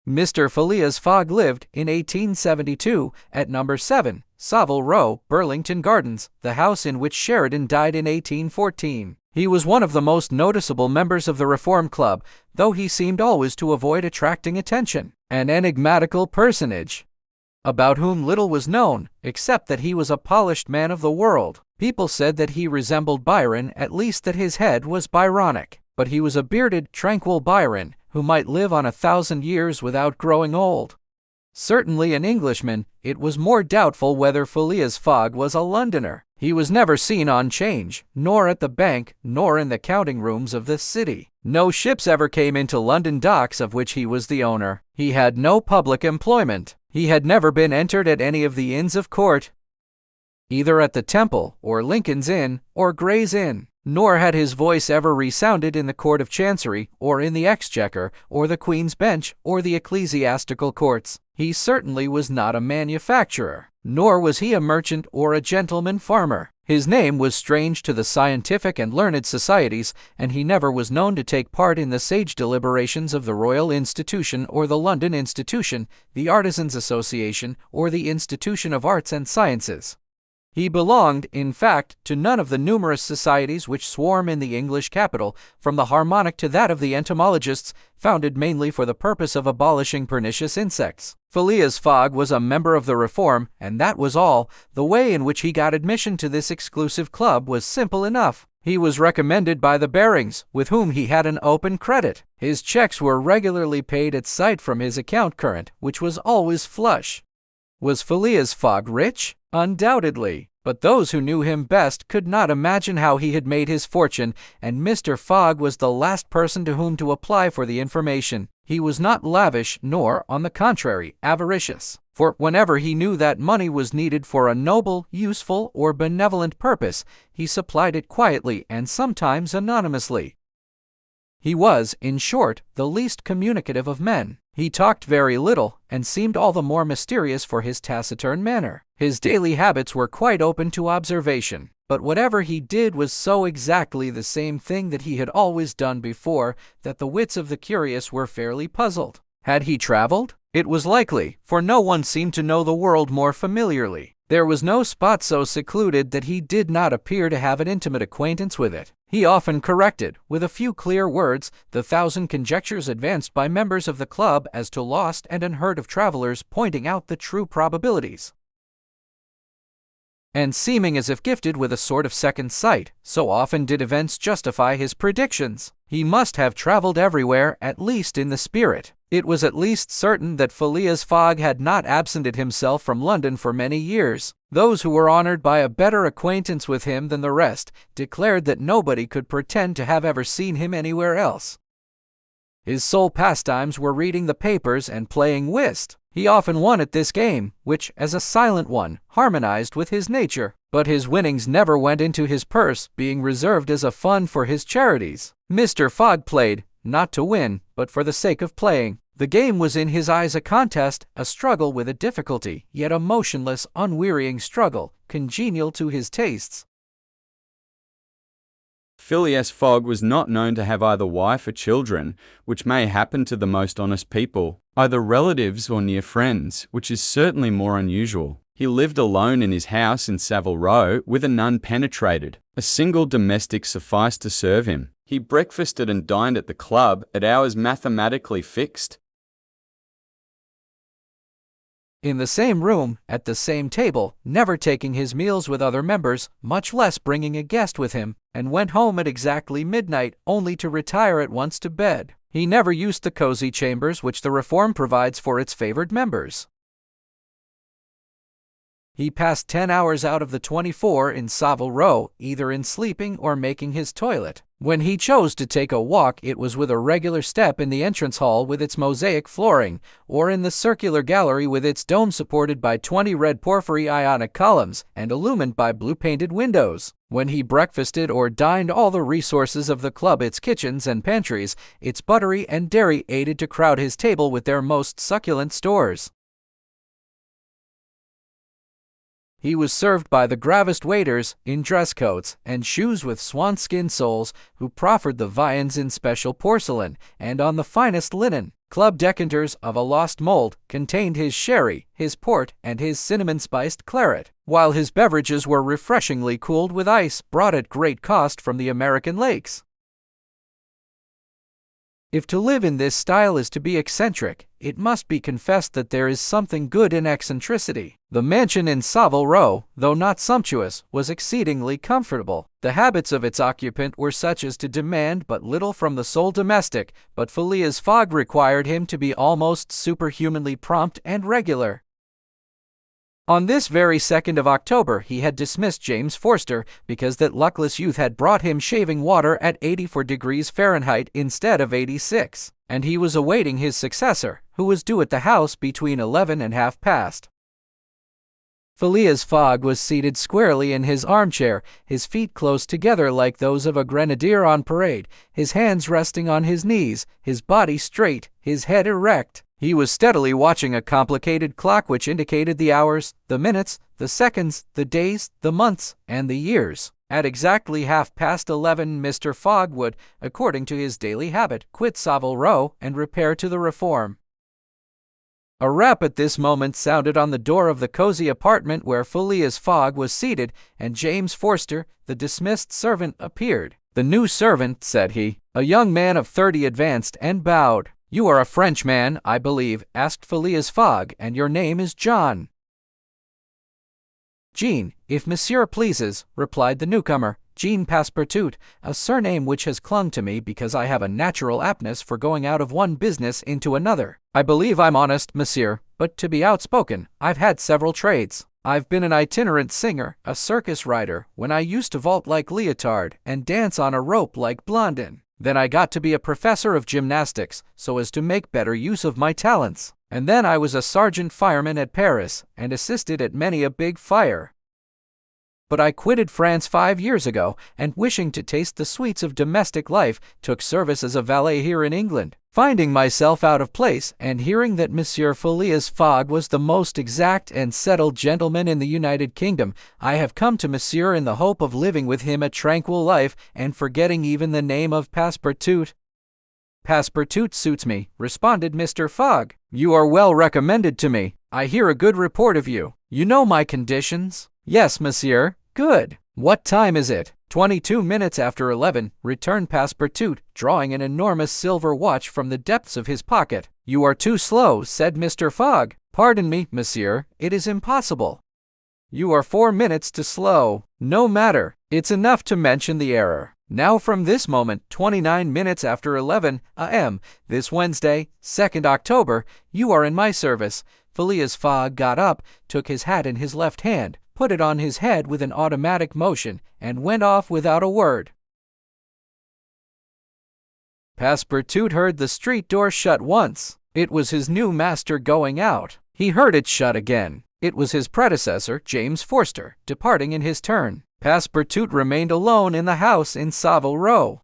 Mr. Phileas Fogg lived in 1872 at number 7, Savile Row, Burlington Gardens, the house in which Sheridan died in 1814. He was one of the most noticeable members of the Reform Club, though he seemed always to avoid attracting attention. An enigmatical personage, about whom little was known, except that he was a polished man of the world. People said that he resembled Byron, at least that his head was Byronic. But he was a bearded, tranquil Byron, who might live on 1,000 years without growing old. Certainly an Englishman, it was more doubtful whether Phileas Fogg was a Londoner. He was never seen on 'Change, nor at the bank, nor in the counting rooms of this city. No ships ever came into London docks of which he was the owner. He had no public employment. He had never been entered at any of the Inns of Court, either at the Temple, or Lincoln's Inn, or Gray's Inn. Nor had his voice ever resounded in the Court of Chancery, or in the Exchequer, or the Queen's Bench, or the ecclesiastical courts. He certainly was not a manufacturer, nor was he a merchant or a gentleman farmer. His name was strange to the scientific and learned societies, and he never was known to take part in the sage deliberations of the Royal Institution or the London Institution, the Artisans' Association, or the Institution of Arts and Sciences. He belonged, in fact, to none of the numerous societies which swarm in the English capital, from the Harmonic to that of the entomologists, founded mainly for the purpose of abolishing pernicious insects. Phileas Fogg was a member of the Reform, and that was all. The way in which he got admission to this exclusive club was simple enough. He was recommended by the Barings, with whom he had an open credit. His checks were regularly paid at sight from his account current, which was always flush. Was Phileas Fogg rich? Undoubtedly, but those who knew him best could not imagine how he had made his fortune, and Mr. Fogg was the last person to whom to apply for the information. He was not lavish, nor, on the contrary, avaricious, for whenever he knew that money was needed for a noble, useful, or benevolent purpose, he supplied it quietly and sometimes anonymously. He was, in short, the least communicative of men. He talked very little, and seemed all the more mysterious for his taciturn manner. His daily habits were quite open to observation, but whatever he did was so exactly the same thing that he had always done before that the wits of the curious were fairly puzzled. Had he traveled? It was likely, for no one seemed to know the world more familiarly. There was no spot so secluded that he did not appear to have an intimate acquaintance with it. He often corrected, with a few clear words, the 1,000 conjectures advanced by members of the club as to lost and unheard of travelers, pointing out the true probabilities, and seeming as if gifted with a sort of second sight, so often did events justify his predictions. He must have traveled everywhere, at least in the spirit. It was at least certain that Phileas Fogg had not absented himself from London for many years. Those who were honored by a better acquaintance with him than the rest declared that nobody could pretend to have ever seen him anywhere else. His sole pastimes were reading the papers and playing whist. He often won at this game, which, as a silent one, harmonized with his nature. But his winnings never went into his purse, being reserved as a fund for his charities. Mr. Fogg played, not to win, but for the sake of playing. The game was in his eyes a contest, a struggle with a difficulty, yet a motionless, unwearying struggle, congenial to his tastes. Phileas Fogg was not known to have either wife or children, which may happen to the most honest people, either relatives or near friends, which is certainly more unusual. He lived alone in his house in Savile Row, whither none penetrated. A single domestic sufficed to serve him. He breakfasted and dined at the club at hours mathematically fixed. In the same room, at the same table, never taking his meals with other members, much less bringing a guest with him, and went home at exactly midnight, only to retire at once to bed. He never used the cozy chambers which the Reform provides for its favored members. He passed 10 hours out of the 24 in Savile Row, either in sleeping or making his toilet. When he chose to take a walk, it was with a regular step in the entrance hall with its mosaic flooring, or in the circular gallery with its dome supported by 20 red porphyry Ionic columns and illumined by blue-painted windows. When he breakfasted or dined, all the resources of the club, its kitchens and pantries, its buttery and dairy, aided to crowd his table with their most succulent stores. He was served by the gravest waiters, in dress coats and shoes with swanskin soles, who proffered the viands in special porcelain, and on the finest linen. Club decanters of a lost mold contained his sherry, his port, and his cinnamon-spiced claret, while his beverages were refreshingly cooled with ice brought at great cost from the American lakes. If to live in this style is to be eccentric, it must be confessed that there is something good in eccentricity. The mansion in Savile Row, though not sumptuous, was exceedingly comfortable. The habits of its occupant were such as to demand but little from the sole domestic, but Phileas Fogg required him to be almost superhumanly prompt and regular. On this very 2nd of October he had dismissed James Forster because that luckless youth had brought him shaving water at 84 degrees Fahrenheit instead of 86, and he was awaiting his successor, who was due at the house between 11 and half past. Phileas Fogg was seated squarely in his armchair, his feet close together like those of a grenadier on parade, his hands resting on his knees, his body straight, his head erect. He was steadily watching a complicated clock which indicated the hours, the minutes, the seconds, the days, the months, and the years. At exactly 11:30 Mr. Fogg would, according to his daily habit, quit Savile Row and repair to the Reform. A rap at this moment sounded on the door of the cozy apartment where Phileas Fogg was seated, and James Forster, the dismissed servant, appeared. "The new servant," said he. A young man of 30 advanced and bowed. "You are a Frenchman, I believe," asked Phileas Fogg, "and your name is John." "Jean, if monsieur pleases," replied the newcomer. "Jean Passepartout, a surname which has clung to me because I have a natural aptness for going out of one business into another. I believe I'm honest, monsieur, but to be outspoken, I've had several trades. I've been an itinerant singer, a circus rider, when I used to vault like Leotard and dance on a rope like Blondin. Then I got to be a professor of gymnastics, so as to make better use of my talents. And then I was a sergeant fireman at Paris, and assisted at many a big fire. But I quitted France 5 years ago, and wishing to taste the sweets of domestic life, took service as a valet here in England. Finding myself out of place, and hearing that Monsieur Phileas Fogg was the most exact and settled gentleman in the United Kingdom, I have come to Monsieur in the hope of living with him a tranquil life, and forgetting even the name of Passepartout." "Passepartout suits me," responded Mr. Fogg. "You are well recommended to me. I hear a good report of you. You know my conditions?" "Yes, monsieur." "Good. What time is it?" 22 minutes after 11, returned Passepartout, drawing an enormous silver watch from the depths of his pocket. "You are too slow," said Mr. Fogg. "Pardon me, monsieur, it is impossible." "You are 4 minutes too slow." "No matter, it's enough to mention the error. Now from this moment, 29 minutes after 11 a.m., this Wednesday, 2nd October, you are in my service." Phileas Fogg got up, took his hat in his left hand, put it on his head with an automatic motion, and went off without a word. Passepartout heard the street door shut once. It was his new master going out. He heard it shut again. It was his predecessor, James Forster, departing in his turn. Passepartout remained alone in the house in Savile Row.